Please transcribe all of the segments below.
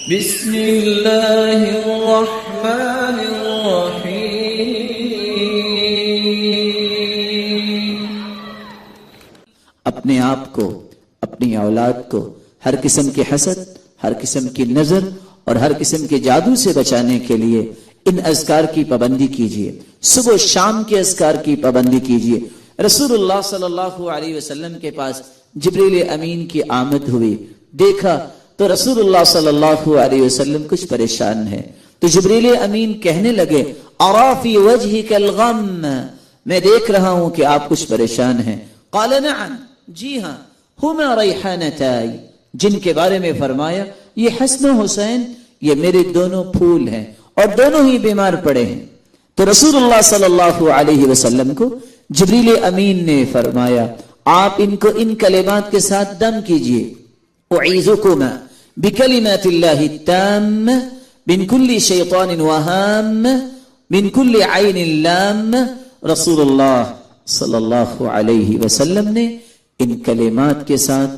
بسم اللہ الرحمن الرحیم۔ اپنے آپ کو، اپنی اولاد کو ہر قسم کے حسد، ہر قسم کی نظر اور ہر قسم کے جادو سے بچانے کے لیے ان اذکار کی پابندی کیجیے، صبح و شام کے اذکار کی پابندی کیجیے۔ رسول اللہ صلی اللہ علیہ وسلم کے پاس جبریل امین کی آمد ہوئی، دیکھا تو رسول اللہ صلی اللہ علیہ وسلم کچھ پریشان ہے، تو جبریل امین کہنے لگے ارا فی وجہک الغم، میں دیکھ رہا ہوں کہ آپ کچھ پریشان ہیں۔ قال نعم، جی ہاں، ہما ریحانتائی، جن کے بارے میں فرمایا یہ حسن و حسین یہ میرے دونوں پھول ہیں اور دونوں ہی بیمار پڑے ہیں۔ تو رسول اللہ صلی اللہ علیہ وسلم کو جبریل امین نے فرمایا آپ ان کو ان کلمات کے ساتھ دم کیجئے، اعیذکما بکلمات اللہ التام من کل شیطان وہام من کل عین لام۔ رسول اللہ صلی اللہ علیہ وسلم نے ان کلمات کے ساتھ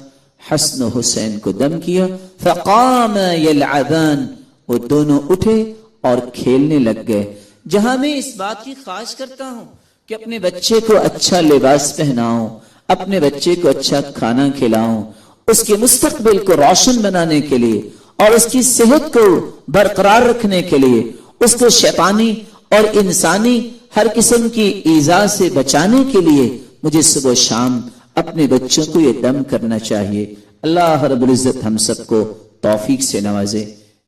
حسن و حسین کو دم کیا، فقام یلعبان، وہ دونوں اٹھے اور کھیلنے لگ گئے۔ جہاں میں اس بات کی خواہش کرتا ہوں کہ اپنے بچے کو اچھا لباس پہناؤں، اپنے بچے کو اچھا کھانا کھلاؤں، اس کے مستقبل کو روشن بنانے کے لیے اور اس کی صحت کو برقرار رکھنے کے لیے، اس کو شیطانی اور انسانی ہر قسم کی ایذا سے بچانے کے لیے مجھے صبح و شام اپنے بچوں کو یہ دم کرنا چاہیے۔ اللہ رب العزت ہم سب کو توفیق سے نوازے۔